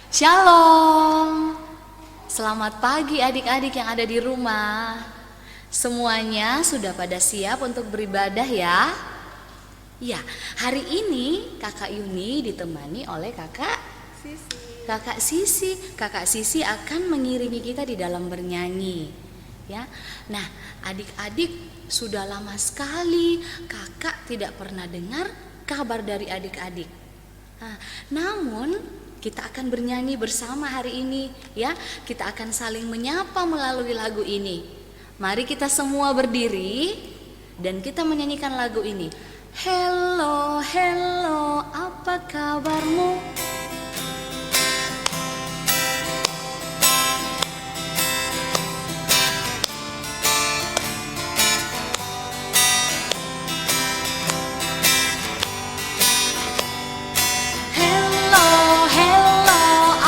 Shalom. Selamat pagi adik-adik yang ada di rumah. Semuanya sudah pada siap untuk beribadah ya? Ya, hari ini Kakak Yuni ditemani oleh Kakak Sisi. Kakak Sisi akan mengiringi kita di dalam bernyanyi. Ya. Nah, adik-adik, sudah lama sekali Kakak tidak pernah dengar kabar dari adik-adik. Namun kita akan bernyanyi bersama hari ini ya. Kita akan saling menyapa melalui lagu ini. Mari kita semua berdiri dan kita menyanyikan lagu ini. Hello, hello, apa kabarmu?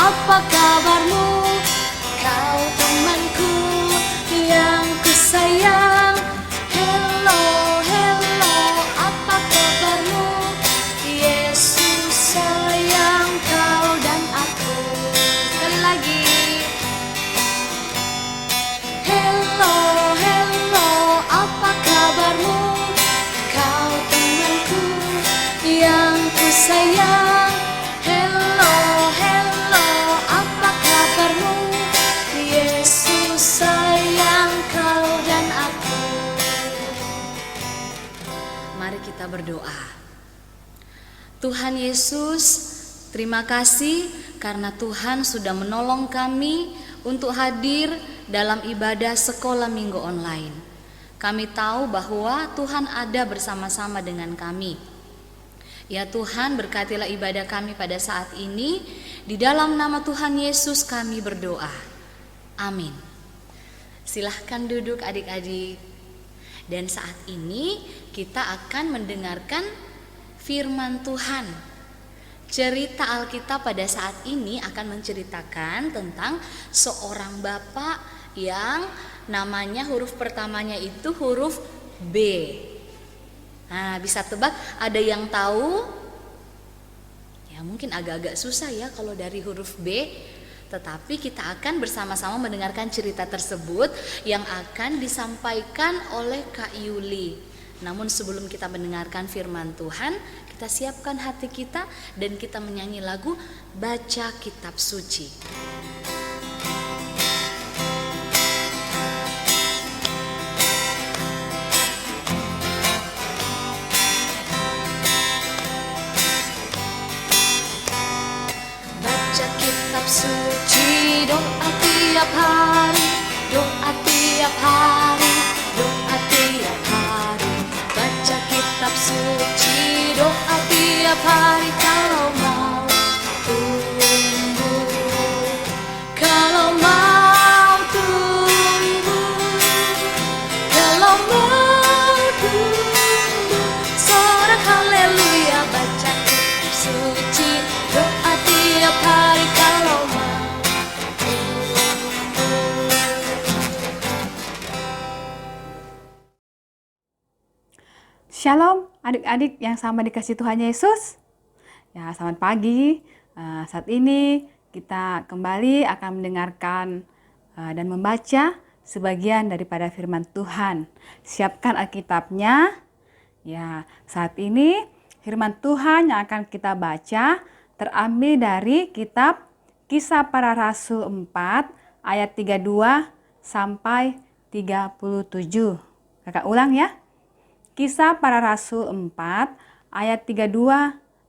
Apa kabarmu? Kau temanku yang kusayang. Hello, hello, apa kabarmu? Yesus sayang kau dan aku. Sekali lagi. Hello, hello, apa kabarmu? Kau temanku yang kusayang. Kita berdoa. Tuhan Yesus, terima kasih karena Tuhan sudah menolong kami untuk hadir dalam ibadah sekolah minggu online. Kami tahu bahwa Tuhan ada bersama-sama dengan kami. Ya Tuhan, berkatilah ibadah kami pada saat ini. Di dalam nama Tuhan Yesus kami berdoa. Amin. Silahkan duduk adik-adik. Dan saat ini kita akan mendengarkan firman Tuhan. Cerita Alkitab pada saat ini akan menceritakan tentang seorang bapak yang namanya huruf pertamanya itu huruf B. Nah, bisa tebak ada yang tahu? Ya mungkin agak-agak susah ya kalau dari huruf B. Tetapi kita akan bersama-sama mendengarkan cerita tersebut yang akan disampaikan oleh Kak Yuli. Namun sebelum kita mendengarkan firman Tuhan, kita siapkan hati kita dan kita menyanyi lagu Baca Kitab Suci. Baca kitab suci, doa tiap hari, doa tiap hari, doa tiap hari. Baca kitab suci, doa tiap hari kalau mau tumbuh, kalau mau tumbuh, kalau mau tumbuh. Sorak haleluya, baca kitab suci, doa tiap hari kalau mau. Shalom adik-adik yang sama dikasih Tuhan Yesus. Ya, selamat pagi. Saat ini kita kembali akan mendengarkan dan membaca sebagian daripada firman Tuhan. Siapkan Alkitabnya. Ya, saat ini firman Tuhan yang akan kita baca terambil dari kitab Kisah Para Rasul 4 ayat 32 sampai 37. Kakak ulang ya. Kisah Para Rasul 4 ayat 32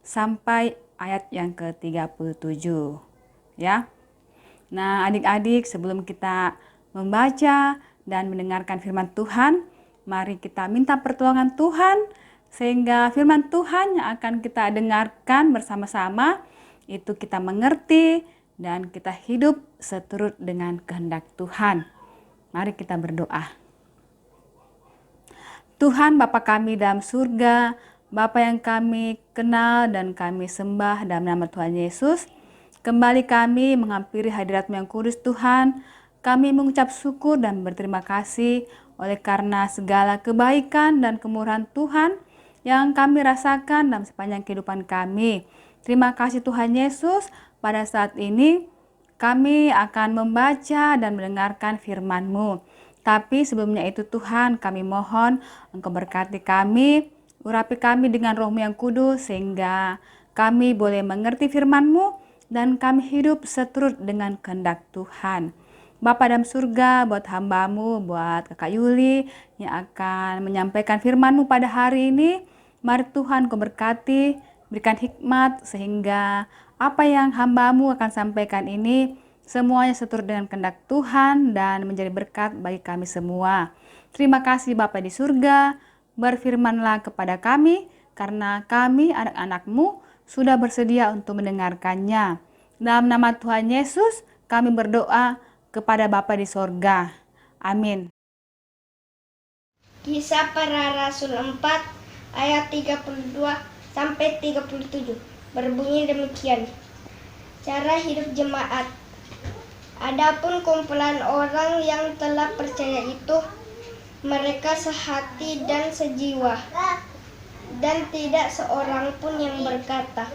sampai ayat yang ke-37 ya. Nah, adik-adik, sebelum kita membaca dan mendengarkan firman Tuhan, mari kita minta pertolongan Tuhan sehingga firman Tuhan yang akan kita dengarkan bersama-sama itu kita mengerti dan kita hidup seturut dengan kehendak Tuhan. Mari kita berdoa. Tuhan Bapa kami dalam surga, Bapa yang kami kenal dan kami sembah dalam nama Tuhan Yesus, kembali kami menghampiri hadirat-Mu yang kudus Tuhan. Kami mengucap syukur dan berterima kasih oleh karena segala kebaikan dan kemurahan Tuhan yang kami rasakan dalam sepanjang kehidupan kami. Terima kasih Tuhan Yesus, pada saat ini kami akan membaca dan mendengarkan firman-Mu. Tapi sebelumnya itu Tuhan, kami mohon Engkau berkati kami, urapi kami dengan Roh-Mu yang kudus sehingga kami boleh mengerti firman-Mu dan kami hidup seturut dengan kehendak Tuhan. Bapa dalam surga, buat hamba-Mu, buat Kakak Yuli yang akan menyampaikan firman-Mu pada hari ini, mari Tuhan Kau berkati, berikan hikmat sehingga apa yang hamba-Mu akan sampaikan ini semuanya seturut dengan kehendak Tuhan dan menjadi berkat bagi kami semua. Terima kasih Bapa di surga, berfirmanlah kepada kami karena kami anak-anak-Mu sudah bersedia untuk mendengarkannya. Dalam nama Tuhan Yesus kami berdoa kepada Bapa di sorga. Amin. Kisah Para Rasul 4 ayat 32 sampai 37 berbunyi demikian. Cara hidup jemaat. Adapun kumpulan orang yang telah percaya itu, mereka sehati dan sejiwa, dan tidak seorang pun yang berkata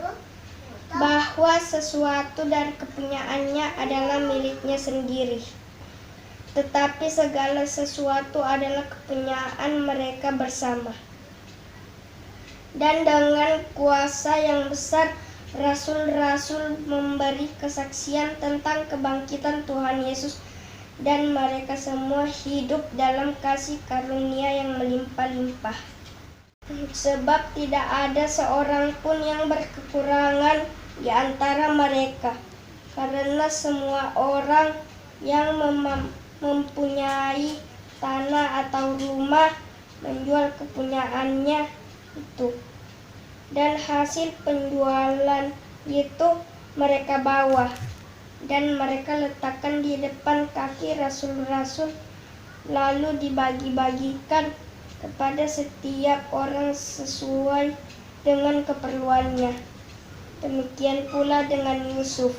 bahwa sesuatu dari kepunyaannya adalah miliknya sendiri, tetapi segala sesuatu adalah kepunyaan mereka bersama. Dan dengan kuasa yang besar, rasul-rasul memberi kesaksian tentang kebangkitan Tuhan Yesus, dan mereka semua hidup dalam kasih karunia yang melimpah-limpah. Sebab tidak ada seorang pun yang berkekurangan di antara mereka, karena semua orang yang mempunyai tanah atau rumah menjual kepunyaannya itu, dan hasil penjualan itu mereka bawa dan mereka letakkan di depan kaki rasul-rasul, lalu dibagi-bagikan kepada setiap orang sesuai dengan keperluannya. Demikian pula dengan Yusuf,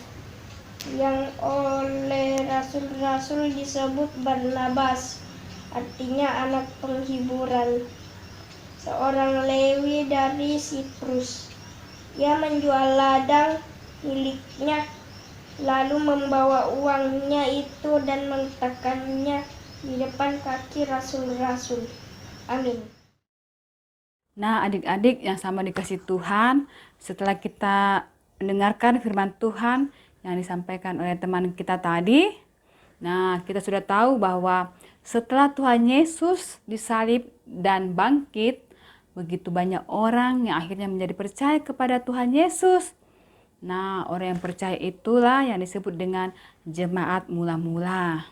yang oleh rasul-rasul disebut Barnabas, artinya anak penghiburan, seorang Lewi dari Siprus. Ia menjual ladang miliknya, lalu membawa uangnya itu dan meletakkannya di depan kaki rasul-rasul. Amin. Nah, adik-adik yang sama dikasih Tuhan, setelah kita mendengarkan firman Tuhan yang disampaikan oleh teman kita tadi, nah kita sudah tahu bahwa setelah Tuhan Yesus disalib dan bangkit, begitu banyak orang yang akhirnya menjadi percaya kepada Tuhan Yesus. Nah, orang yang percaya itulah yang disebut dengan jemaat mula-mula.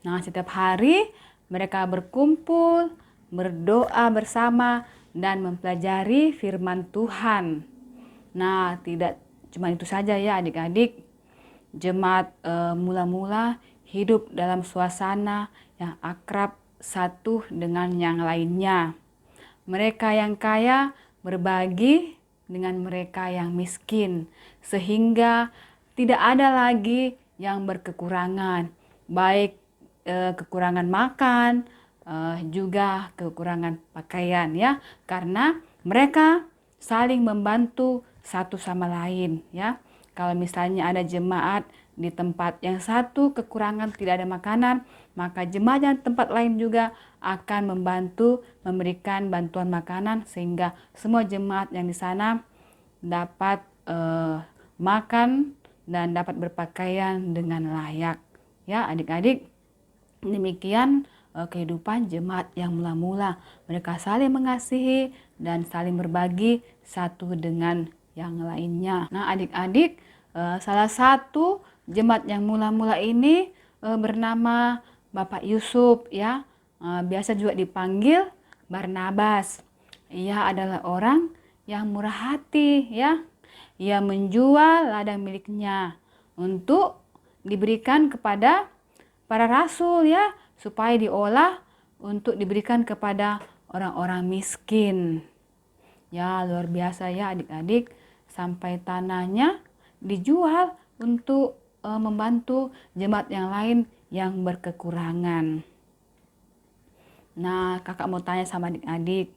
Nah, setiap hari mereka berkumpul, berdoa bersama, dan mempelajari firman Tuhan. Nah, tidak cuma itu saja ya adik-adik. Jemaat mula-mula hidup dalam suasana yang akrab satu dengan yang lainnya. Mereka yang kaya berbagi dengan mereka yang miskin, sehingga tidak ada lagi yang berkekurangan, baik kekurangan makan, juga kekurangan pakaian ya, karena mereka saling membantu satu sama lain ya. Kalau misalnya ada jemaat di tempat yang satu kekurangan tidak ada makanan, maka jemaat yang tempat lain juga akan membantu memberikan bantuan makanan sehingga semua jemaat yang di sana dapat makan dan dapat berpakaian dengan layak. Ya, adik-adik, demikian kehidupan jemaat yang mula-mula. Mereka saling mengasihi dan saling berbagi satu dengan yang lainnya. Nah, adik-adik, salah satu jemaat yang mula-mula ini bernama Bapak Yusuf ya. Biasa juga dipanggil Barnabas. Ia adalah orang yang murah hati ya. ia menjual ladang miliknya untuk diberikan kepada para rasul ya, supaya diolah untuk diberikan kepada orang-orang miskin. Ya, luar biasa ya adik-adik, sampai tanahnya dijual untuk membantu jemaat yang lain yang berkekurangan. Nah, kakak mau tanya sama adik-adik,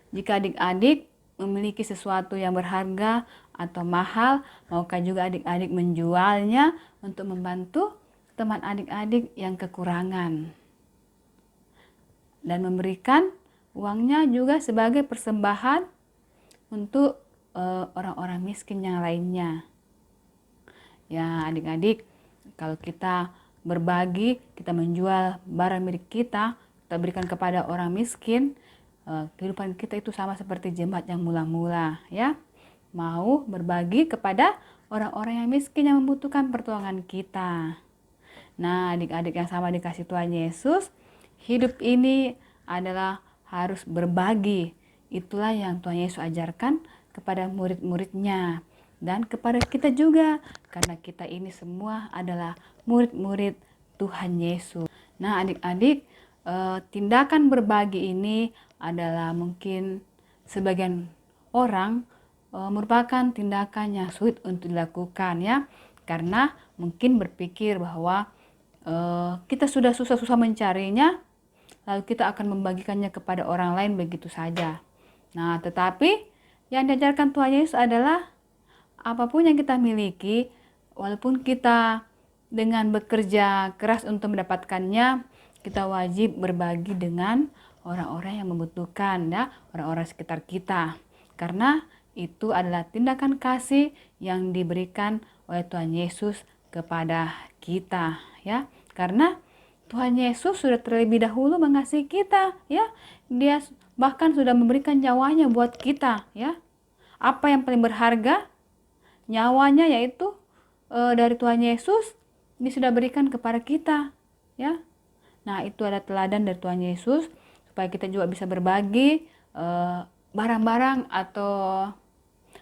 jika adik-adik memiliki sesuatu yang berharga atau mahal, maukah juga adik-adik menjualnya untuk membantu teman adik-adik yang kekurangan? Dan memberikan uangnya juga sebagai persembahan untuk orang-orang miskin yang lainnya. Ya adik-adik, kalau kita berbagi, kita menjual barang milik kita berikan kepada orang miskin, kehidupan kita itu sama seperti jemaat yang mula-mula ya. Mau berbagi kepada orang-orang yang miskin yang membutuhkan pertolongan kita. Nah adik-adik yang sama dikasih Tuhan Yesus, hidup ini adalah harus berbagi. Itulah yang Tuhan Yesus ajarkan kepada murid-muridnya dan kepada kita juga, karena kita ini semua adalah murid-murid Tuhan Yesus. Nah adik-adik, tindakan berbagi ini adalah mungkin sebagian orang merupakan tindakan yang sulit untuk dilakukan ya, karena mungkin berpikir bahwa kita sudah susah-susah mencarinya, lalu kita akan membagikannya kepada orang lain begitu saja. Nah, tetapi yang diajarkan Tuhan Yesus adalah apapun yang kita miliki, walaupun kita dengan bekerja keras untuk mendapatkannya, kita wajib berbagi dengan orang-orang yang membutuhkan ya, orang-orang sekitar kita. Karena itu adalah tindakan kasih yang diberikan oleh Tuhan Yesus kepada kita ya. Karena Tuhan Yesus sudah terlebih dahulu mengasihi kita ya. Dia bahkan sudah memberikan nyawanya buat kita ya. Apa yang paling berharga? Nyawanya, yaitu dari Tuhan Yesus, ini sudah berikan kepada kita ya. Nah itu adalah teladan dari Tuhan Yesus, supaya kita juga bisa berbagi barang-barang atau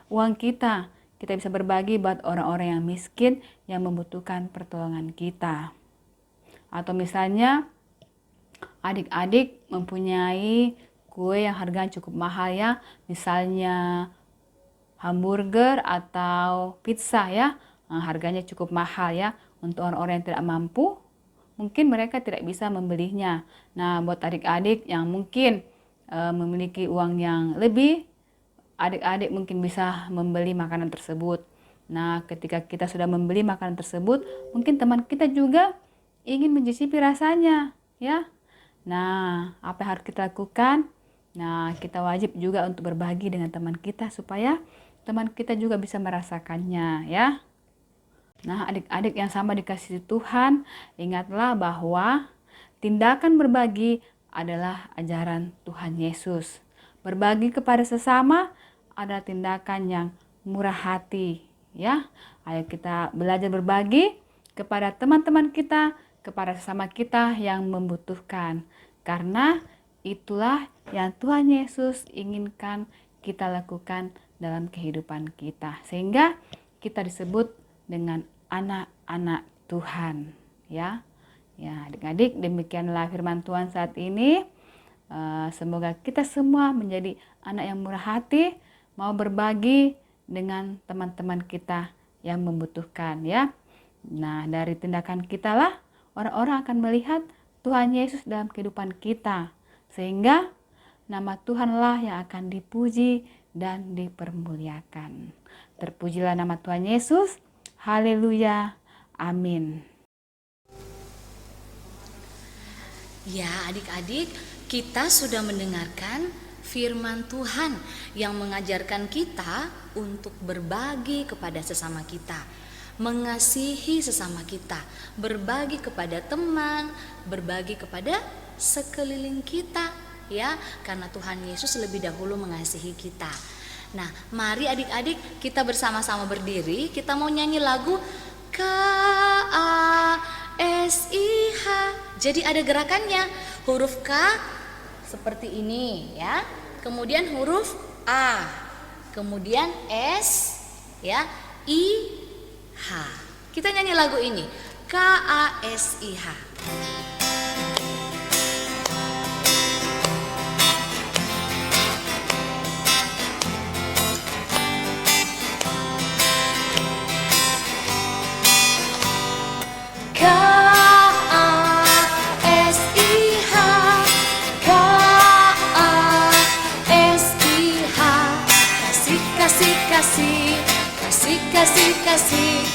uang kita. Kita bisa berbagi buat orang-orang yang miskin yang membutuhkan pertolongan kita. Atau misalnya adik-adik mempunyai kue yang harganya cukup mahal ya, misalnya hamburger atau pizza ya, harganya cukup mahal ya. Untuk orang-orang yang tidak mampu, mungkin mereka tidak bisa membelinya. Nah buat adik-adik yang mungkin memiliki uang yang lebih, adik-adik mungkin bisa membeli makanan tersebut. Nah ketika kita sudah membeli makanan tersebut, mungkin teman kita juga ingin mencicipi rasanya ya. Nah apa yang harus kita lakukan? Nah kita wajib juga untuk berbagi dengan teman kita, supaya teman kita juga bisa merasakannya ya. Nah adik-adik yang sama dikasihi Tuhan, ingatlah bahwa tindakan berbagi adalah ajaran Tuhan Yesus. Berbagi kepada sesama adalah tindakan yang murah hati ya. Ayo kita belajar berbagi kepada teman-teman kita, kepada sesama kita yang membutuhkan. Karena itulah yang Tuhan Yesus inginkan kita lakukan dalam kehidupan kita, sehingga kita disebut dengan anak-anak Tuhan ya. Ya adik-adik, demikianlah firman Tuhan saat ini. Semoga kita semua menjadi anak yang murah hati, mau berbagi dengan teman-teman kita yang membutuhkan ya. Nah dari tindakan kita lah orang-orang akan melihat Tuhan Yesus dalam kehidupan kita, sehingga nama Tuhanlah yang akan dipuji dan dipermuliakan. Terpujilah nama Tuhan Yesus. Haleluya. Amin. Ya adik-adik, kita sudah mendengarkan firman Tuhan yang mengajarkan kita untuk berbagi kepada sesama kita, mengasihi sesama kita, berbagi kepada teman, berbagi kepada sekeliling kita ya, karena Tuhan Yesus lebih dahulu mengasihi kita. Nah mari adik-adik kita bersama-sama berdiri, kita mau nyanyi lagu KASIH. Jadi ada gerakannya, huruf K seperti ini ya, kemudian huruf A, kemudian S ya. I-H. Kita nyanyi lagu ini. K-A-S-I-H. Kasih, kasih, kasih.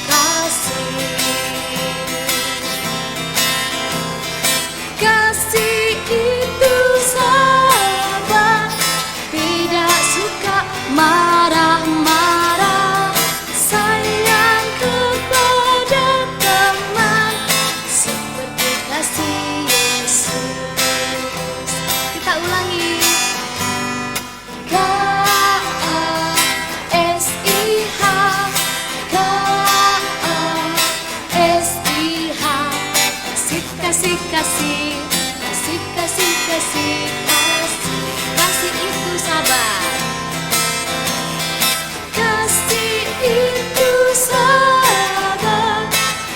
Kasih itu sabar, tidak suka marah-marah, sayang kepada teman, seperti kasih Yesus. Kita ulangi. Kasih, kasih, kasih, kasih, kasih, kasih. Kasih itu sabar. Kasih itu sabar,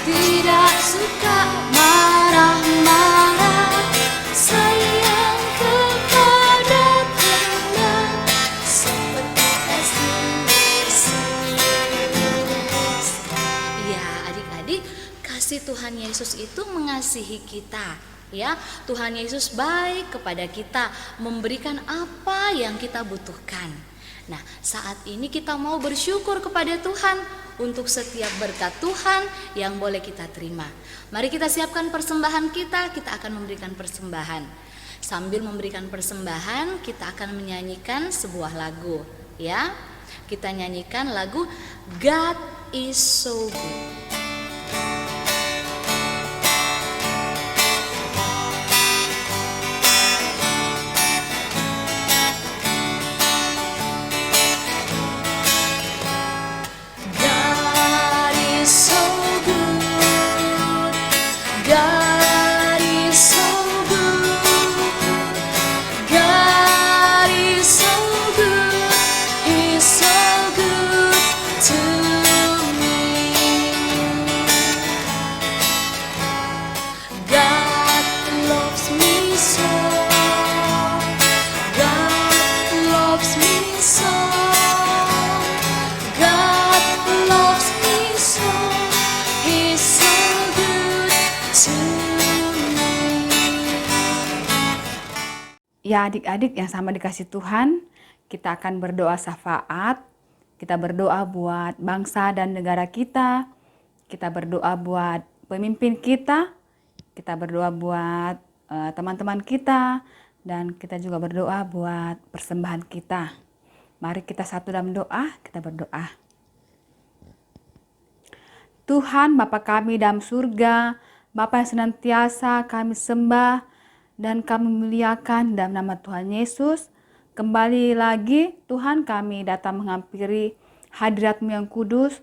tidak suka marah-marah, sayang kepada teman, seperti kasih Yesus. Ya, adik-adik, kasih Tuhan Yesus itu mengasihi kita, ya. Tuhan Yesus baik kepada kita, memberikan apa yang kita butuhkan. Nah, saat ini kita mau bersyukur kepada Tuhan untuk setiap berkat Tuhan yang boleh kita terima. Mari kita siapkan persembahan kita akan memberikan persembahan. Sambil memberikan persembahan, kita akan menyanyikan sebuah lagu, ya. Kita nyanyikan lagu God is so good. Ya, adik-adik yang sama dikasih Tuhan, kita akan berdoa syafaat. Kita berdoa buat bangsa dan negara kita. Kita berdoa buat pemimpin kita. Kita berdoa buat teman-teman kita. Dan kita juga berdoa buat persembahan kita. Mari kita satu dalam doa, kita berdoa. Tuhan Bapa kami dalam surga, Bapa yang senantiasa kami sembah dan kami muliakan dalam nama Tuhan Yesus. Kembali lagi Tuhan, kami datang menghampiri hadirat-Mu yang kudus.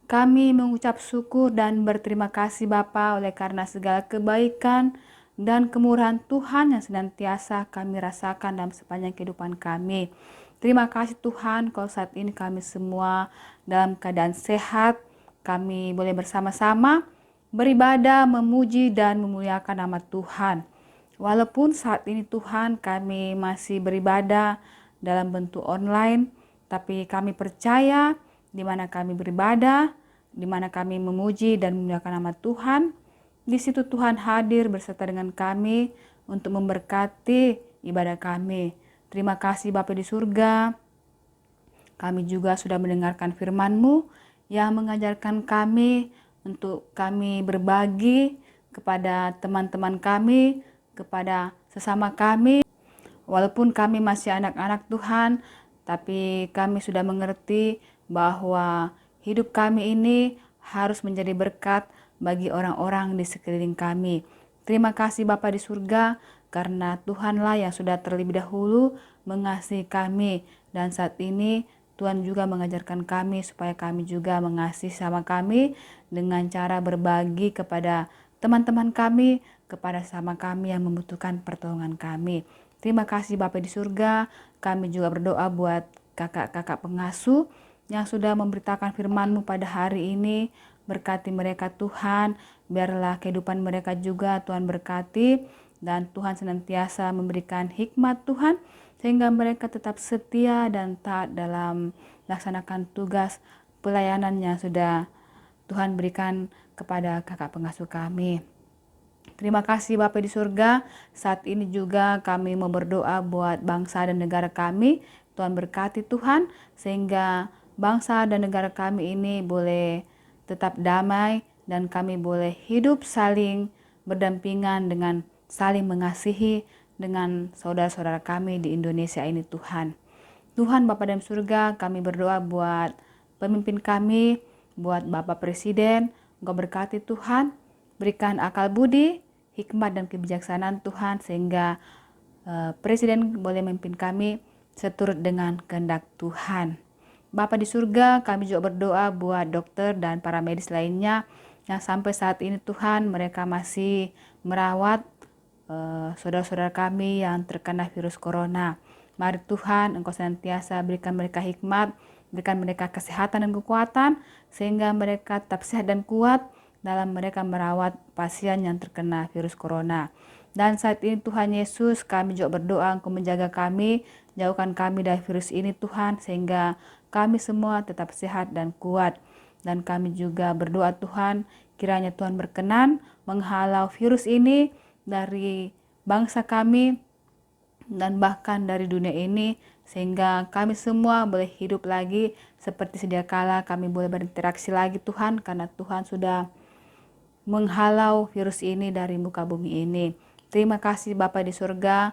Kami mengucap syukur dan berterima kasih Bapa oleh karena segala kebaikan dan kemurahan Tuhan yang senantiasa kami rasakan dalam sepanjang kehidupan kami. Terima kasih Tuhan, kalau saat ini kami semua dalam keadaan sehat, kami boleh bersama-sama beribadah, memuji dan memuliakan nama Tuhan. Walaupun saat ini Tuhan kami masih beribadah dalam bentuk online, tapi kami percaya di mana kami beribadah, di mana kami memuji dan memuliakan nama Tuhan, di situ Tuhan hadir beserta dengan kami untuk memberkati ibadah kami. Terima kasih Bapa di surga. Kami juga sudah mendengarkan firman-Mu yang mengajarkan kami untuk kami berbagi kepada teman-teman kami, kepada sesama kami. Walaupun kami masih anak-anak Tuhan, tapi kami sudah mengerti bahwa hidup kami ini harus menjadi berkat bagi orang-orang di sekeliling kami. Terima kasih Bapa di surga, karena Tuhanlah yang sudah terlebih dahulu mengasihi kami. Dan saat ini Tuhan juga mengajarkan kami supaya kami juga mengasihi sama kami dengan cara berbagi kepada teman-teman kami, kepada sama kami yang membutuhkan pertolongan kami. Terima kasih Bapa di surga. Kami juga berdoa buat kakak-kakak pengasuh yang sudah memberitakan firman-Mu pada hari ini. Berkati mereka Tuhan, biarlah kehidupan mereka juga Tuhan berkati, dan Tuhan senantiasa memberikan hikmat Tuhan, sehingga mereka tetap setia dan taat dalam melaksanakan tugas pelayanan yang sudah Tuhan berikan kepada kakak pengasuh kami. Terima kasih Bapa di surga. Saat ini juga kami mau berdoa buat bangsa dan negara kami. Tuhan berkati Tuhan, sehingga bangsa dan negara kami ini boleh tetap damai, dan kami boleh hidup saling berdampingan dengan saling mengasihi dengan saudara-saudara kami di Indonesia ini Tuhan. Tuhan Bapa dalam surga, kami berdoa buat pemimpin kami, buat Bapak Presiden. Engkau berkati Tuhan, berikan akal budi, hikmat dan kebijaksanaan Tuhan, sehingga Presiden boleh memimpin kami seturut dengan kehendak Tuhan. Bapa di surga, kami juga berdoa buat dokter dan para medis lainnya yang sampai saat ini Tuhan mereka masih merawat saudara-saudara kami yang terkena virus corona. Mari Tuhan, Engkau senantiasa berikan mereka hikmat, berikan mereka kesehatan dan kekuatan, sehingga mereka tetap sehat dan kuat dalam mereka merawat pasien yang terkena virus corona. Dan saat ini Tuhan Yesus, kami juga berdoa Engkau menjaga kami, jauhkan kami dari virus ini Tuhan, sehingga kami semua tetap sehat dan kuat. Dan kami juga berdoa Tuhan, kiranya Tuhan berkenan menghalau virus ini dari bangsa kami dan bahkan dari dunia ini, sehingga kami semua boleh hidup lagi seperti sedia kala, kami boleh berinteraksi lagi Tuhan, karena Tuhan sudah menghalau virus ini dari muka bumi ini. Terima kasih Bapa di surga,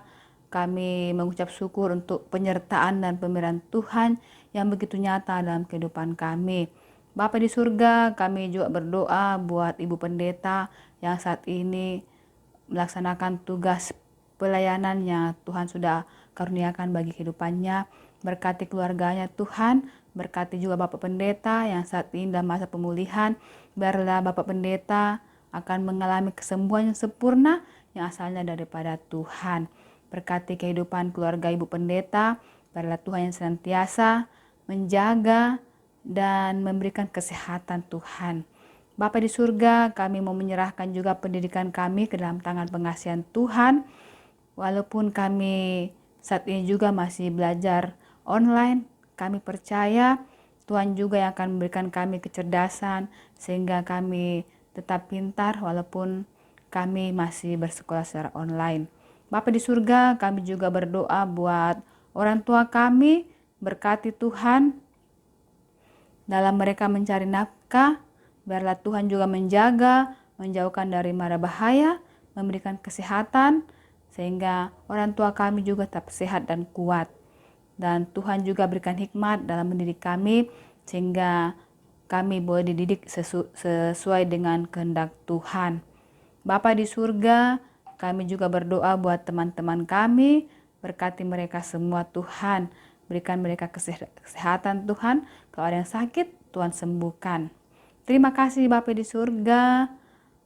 kami mengucap syukur untuk penyertaan dan pemberian Tuhan yang begitu nyata dalam kehidupan kami. Bapa di surga, kami juga berdoa buat Ibu Pendeta yang saat ini melaksanakan tugas pelayanan yang Tuhan sudah karuniakan bagi kehidupannya. Berkati keluarganya Tuhan, berkati juga Bapak Pendeta yang saat ini dalam masa pemulihan. Biarlah Bapak Pendeta akan mengalami kesembuhan yang sempurna yang asalnya daripada Tuhan. Berkati kehidupan keluarga Ibu Pendeta, biarlah Tuhan yang senantiasa menjaga dan memberikan kesehatan Tuhan. Bapa di surga, kami mau menyerahkan juga pendidikan kami ke dalam tangan pengasihan Tuhan. Walaupun kami saat ini juga masih belajar online, kami percaya Tuhan juga yang akan memberikan kami kecerdasan sehingga kami tetap pintar walaupun kami masih bersekolah secara online. Bapa di surga, kami juga berdoa buat orang tua kami, berkati Tuhan dalam mereka mencari nafkah. Biarlah Tuhan juga menjaga, menjauhkan dari mara bahaya, memberikan kesehatan, sehingga orang tua kami juga tetap sehat dan kuat. Dan Tuhan juga berikan hikmat dalam mendidik kami, sehingga kami boleh dididik sesuai dengan kehendak Tuhan. Bapa di surga, kami juga berdoa buat teman-teman kami, berkati mereka semua Tuhan. Berikan mereka kesehatan Tuhan, kalau ada yang sakit Tuhan sembuhkan. Terima kasih Bapa di surga.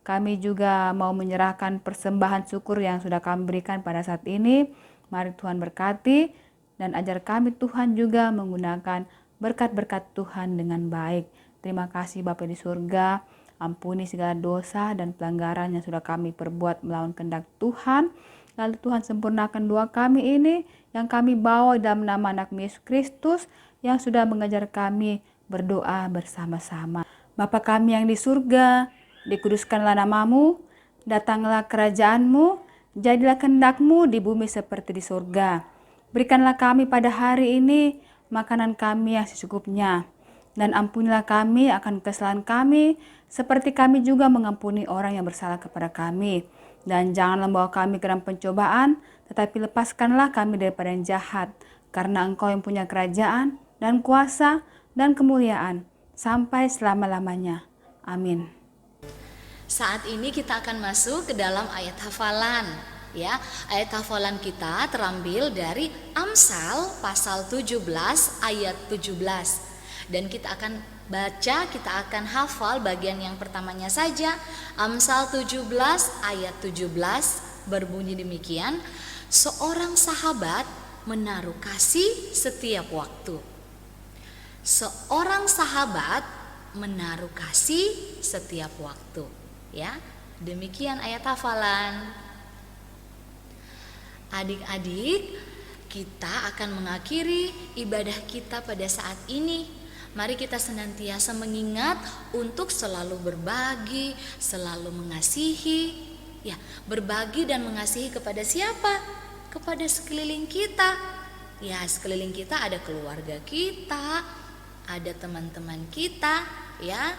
Kami juga mau menyerahkan persembahan syukur yang sudah kami berikan pada saat ini. Mari Tuhan berkati dan ajar kami Tuhan juga menggunakan berkat-berkat Tuhan dengan baik. Terima kasih Bapa di surga. Ampuni segala dosa dan pelanggaran yang sudah kami perbuat melawan kehendak Tuhan. Lalu Tuhan sempurnakan doa kami ini yang kami bawa dalam nama anak Yesus Kristus yang sudah mengajar kami berdoa bersama-sama. Bapa kami yang di surga, dikuduskanlah namamu, datanglah kerajaanmu, jadilah kehendak-Mu di bumi seperti di surga. Berikanlah kami pada hari ini makanan kami yang secukupnya, dan ampunilah kami akan kesalahan kami, seperti kami juga mengampuni orang yang bersalah kepada kami. Dan janganlah membawa kami ke dalam pencobaan, tetapi lepaskanlah kami daripada yang jahat, karena Engkau yang punya kerajaan dan kuasa dan kemuliaan sampai selama-lamanya. Amin. Saat ini kita akan masuk ke dalam ayat hafalan. Ya, ayat hafalan kita terambil dari Amsal pasal 17 ayat 17. Dan kita akan baca, kita akan hafal bagian yang pertamanya saja. Amsal 17 ayat 17 berbunyi demikian. Seorang sahabat menaruh kasih setiap waktu. seorang sahabat menaruh kasih setiap waktu. Ya, demikian ayat hafalan. Adik-adik, kita akan mengakhiri ibadah kita pada saat ini. Mari kita senantiasa mengingat untuk selalu berbagi, selalu mengasihi. Ya, berbagi dan mengasihi kepada siapa? Kepada sekeliling kita. Ya, sekeliling kita ada keluarga kita, ada teman-teman kita, ya.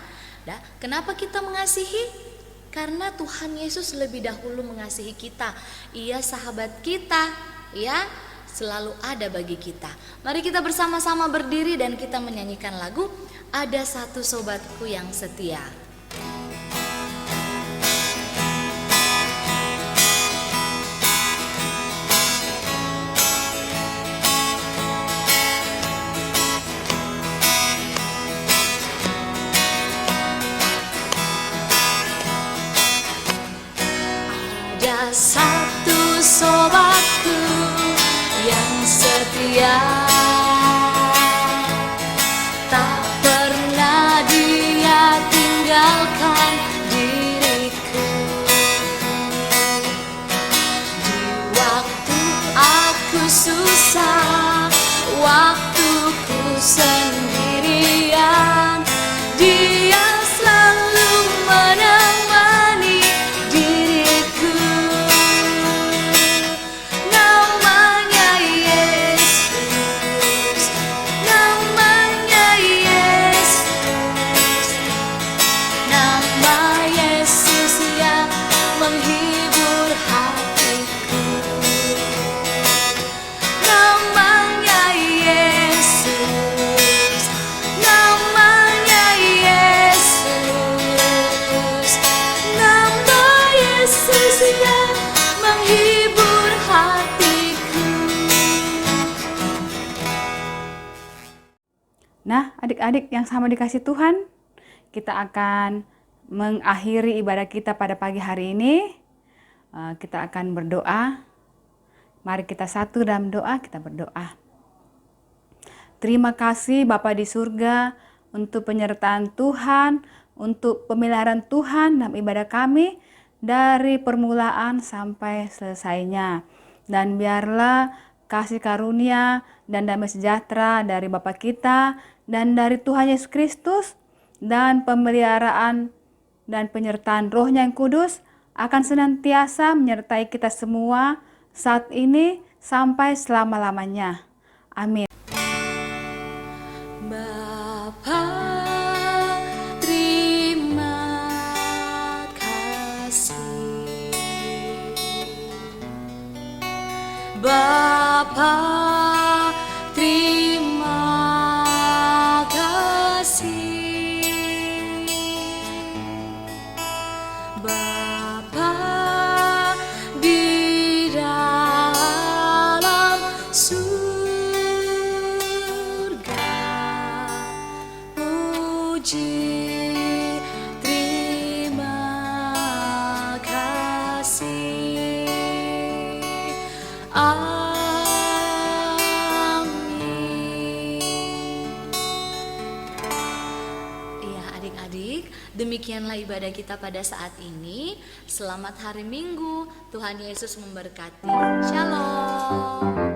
Kenapa kita mengasihi? Karena Tuhan Yesus lebih dahulu mengasihi kita. Ia sahabat kita, ya, selalu ada bagi kita. Mari kita bersama-sama berdiri dan kita menyanyikan lagu Ada Satu Sobatku Yang Setia. Ada satu sobatku yang setia, tak pernah dia tinggalkan diriku. Di waktu aku susah, waktuku sendirian, dia selalu menemani diriku. Namanya Yesus, namanya Yesus, nama Yesus yang menghibur hatiku. Namanya Yesus, namanya Yesus, nama Yesus yang menghibur hatiku. Nah, adik-adik yang sama dikasih Tuhan, kita akan mengakhiri ibadah kita pada pagi hari ini. Kita akan berdoa. Mari kita satu dalam doa, kita berdoa. Terima kasih Bapa di surga untuk penyertaan Tuhan, untuk pemeliharaan Tuhan dalam ibadah kami dari permulaan sampai selesainya. Dan biarlah kasih karunia dan damai sejahtera dari Bapa kita dan dari Tuhan Yesus Kristus dan pemeliharaan dan penyertaan Roh-Nya yang kudus akan senantiasa menyertai kita semua saat ini sampai selama-lamanya. Amin. Bapa, terima kasih. Bapa, terima kasih. Bapa di dalam surga, puji terima kasih. Amin. Ya, adik-adik, demikianlah ibadah kita pada saat ini. Selamat hari Minggu. Tuhan Yesus memberkati. Shalom.